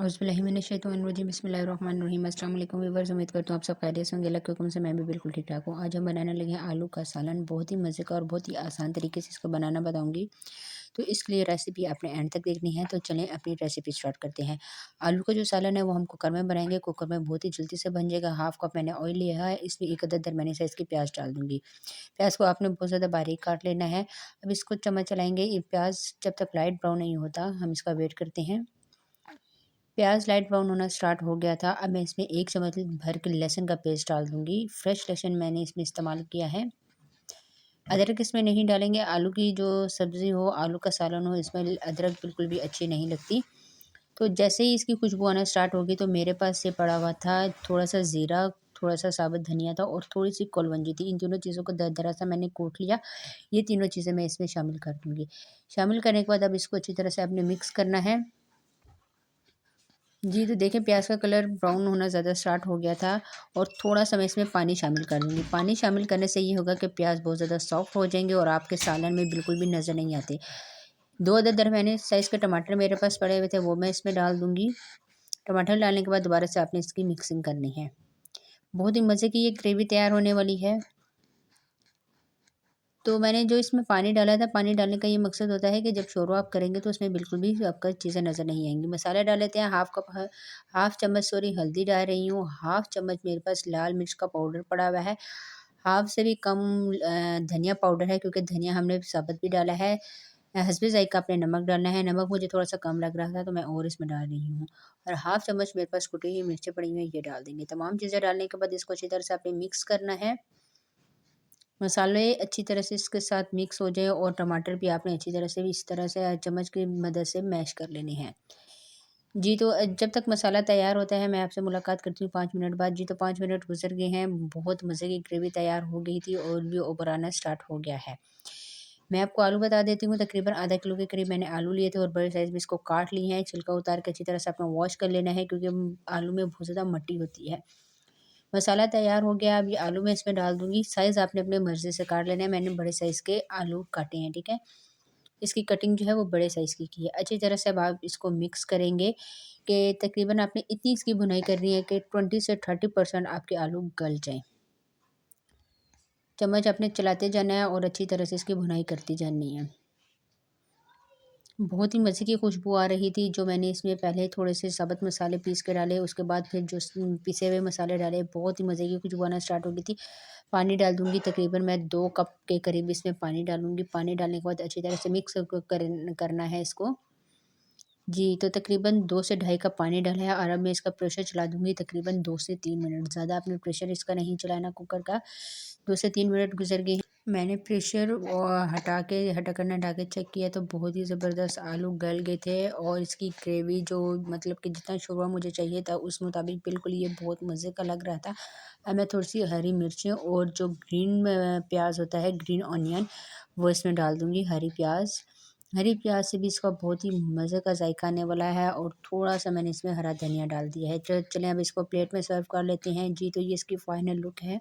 औज़ुबिल्लाहिमिनश्शैतानिर्रजीम बिस्मिल्लाहिर्रहमानिर्रहीम। अस्सलाम वालेकुम व्यूअर्स, उम्मीद करता हूँ आप सब खैरियत से होंगे। अल्लाह के हुक्म से मैं भी बिल्कुल ठीक ठाक हूँ। आज हम बनाने लगे हैं आलू का सालन। बहुत ही मज़े का और बहुत ही आसान तरीके से इसको बनाना बताऊँगी। तो इसके लिए रेसिपी आपने एंड तक देखनी है। तो चलें अपनी रेसिपी स्टार्ट करते हैं। आलू का जो सालन है वो हम कुकर में बनाएंगे। कुकर में बहुत ही जल्दी से बन जाएगा। हाफ़ कप मैंने ऑयल लिया है, इसमें एक अदद दरमियानी साइज़ की प्याज डाल दूँगी। प्याज को आपने बहुत ज़्यादा बारीक काट लेना है। अब इसको चम्मच चलाएँगे, ये प्याज जब तक लाइट ब्राउन नहीं होता हम इसका वेट करते हैं। प्याज लाइट ब्राउन होना स्टार्ट हो गया था। अब मैं इसमें 1 चम्मच भर के लहसुन का पेस्ट डाल दूँगी। फ्रेश लहसुन मैंने इसमें इस्तेमाल किया है। अदरक इसमें नहीं डालेंगे। आलू की जो सब्ज़ी हो, आलू का सालन हो, इसमें अदरक बिल्कुल भी अच्छी नहीं लगती। तो जैसे ही इसकी खुशबू आना स्टार्ट होगी तो मेरे पास ये पड़ा हुआ था थोड़ा-सा ज़ीरा, थोड़ा-सा साबुत धनिया था और थोड़ी-सी कलौंजी थी। इन तीनों चीज़ों को दरदरा सा मैंने कूट लिया। ये तीनों चीज़ें मैं इसमें शामिल कर दूँगी। शामिल करने के बाद अब इसको अच्छी तरह से आपने मिक्स करना है। जी, तो देखिए प्याज़ का कलर ब्राउन होना ज़्यादा स्टार्ट हो गया था और थोड़ा-सा मैं इसमें पानी शामिल कर दूँगी। पानी शामिल करने से ये होगा कि प्याज़ बहुत ज़्यादा सॉफ्ट हो जाएँगे और आपके सालन में बिल्कुल भी नज़र नहीं आते। 2 अदद दरमियाने साइज़ के टमाटर मेरे पास पड़े हुए थे, वो मैं इसमें डाल दूँगी। टमाटर डालने के बाद दोबारा से आपने इसकी मिक्सिंग करनी है। बहुत ही मज़े की ये ग्रेवी तैयार होने वाली है। तो मैंने जो इसमें पानी डाला था, पानी डालने का ये मकसद होता है कि जब शोरबा आप करेंगे तो उसमें बिल्कुल भी आपको चीज़ें नज़र नहीं आएँगी। मसाले डाल लेते हैं, हाफ़ चम्मच हल्दी डाल रही हूँ, हाफ़ चम्मच मेरे पास लाल मिर्च का पाउडर पड़ा हुआ है, हाफ़ से भी कम धनिया पाउडर है क्योंकि धनिया हमने साबुत भी डाला है। हस्बे ज़ायक़ा आपने नमक डालना है, नमक मुझे थोड़ा-सा कम लग रहा था तो मैं और इसमें डाल रही हूँ और हाफ़ चम्मच मेरे पास कुटी हुई मिर्चें पड़ी हुई हैं, ये डाल देंगे। तमाम चीज़ें डालने के बाद इसको अच्छी तरह से आपने मिक्स करना है। मसाले अच्छी तरह से इसके साथ मिक्स हो जाए और टमाटर भी आपने अच्छी तरह से इस तरह से चम्मच की मदद से मैश कर लेने हैं। जी, तो जब तक मसाला तैयार होता है मैं आपसे मुलाकात करती हूँ 5 मिनट बाद। जी, तो 5 मिनट गुज़र गए हैं, बहुत मज़े की ग्रेवी तैयार हो गई थी और भी उबर आना स्टार्ट हो गया है। मैं आपको आलू बता देती हूँ, तकरीबन आधा किलो के करीब मैंने आलू लिए थे और बड़े साइज़ में इसको काट लिए हैं। छिलका उतार के अच्छी तरह से अपना वॉश कर लेना है क्योंकि आलू में बहुत ज़्यादा मिट्टी होती है। मसाला तैयार हो गया, अब ये आलू मैं इसमें डाल दूँगी। साइज़ आपने अपनी मर्ज़ी से काट लेना है, मैंने बड़े साइज़ के आलू काटे हैं, ठीक है? इसकी कटिंग जो है वो बड़े साइज़ की है। अच्छी तरह से अब आप इसको मिक्स करेंगे कि तकरीबन आपने इतनी इसकी भुनाई करनी है कि 20 से 30% आपके आलू गल जाएँ। चम्मच आपने चलाते जाना है और अच्छी तरह से इसकी भुनाई करती जानी है। बहुत ही मज़े की खुशबू आ रही थी, जो मैंने इसमें पहले थोड़े से साबुत मसाले पीस के डाले, उसके बाद फिर जो पिसे हुए मसाले डाले, बहुत ही मज़े की खुशबू आना स्टार्ट हो गई थी। पानी डाल दूँगी, तकरीबन मैं 2 कप के करीब इसमें पानी डालूँगी। पानी डालने के बाद अच्छी तरह से मिक्स करना है इसको। जी, तो तकरीबन 2 से ढाई कप पानी डाला है और अब मैं इसका प्रेशर चला दूँगी तकरीबन 2 से 3 मिनट। ज़्यादा आपने प्रेशर इसका नहीं चलाना कुकर का। 2 से 3 मिनट गुज़र गए हैं। मैंने प्रेशर हटा के चेक किया तो बहुत ही ज़बरदस्त आलू गल गए थे और इसकी ग्रेवी जो मतलब कि जितना शोरबा मुझे चाहिए था उस मुताबिक बिल्कुल ये बहुत मज़े का लग रहा था। अब मैं थोड़ी-सी हरी मिर्चें और जो ग्रीन प्याज़ होता है, ग्रीन ऑनियन, वो इसमें डाल दूँगी, हरी प्याज़ से भी इसका बहुत ही मज़े का ज़ायक़ा आने वाला है और थोड़ा-सा मैंने इसमें हरा धनिया डाल दिया है। चलें अब इसको प्लेट में सर्व कर लेते हैं। जी, तो ये इसकी फाइनल लुक है।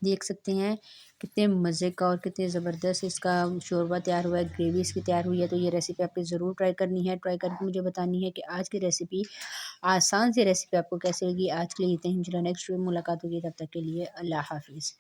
देख सकते हैं कितने मज़े का और कितने ज़बरदस्त इसका शोरबा तैयार हुआ है, ग्रेवी इसकी तैयार हुई है। तो ये रेसिपी आपको ज़रूर ट्राई करनी है। ट्राई करके मुझे बतानी है कि आज की रेसिपी, आसान सी रेसिपी आपको कैसी लगी। आज के लिए इतना ही, इंशाल्लाह नेक्स्ट वीडियो में मुलाकात होगी, तब तक के लिए अल्लाह हाफ़िज़।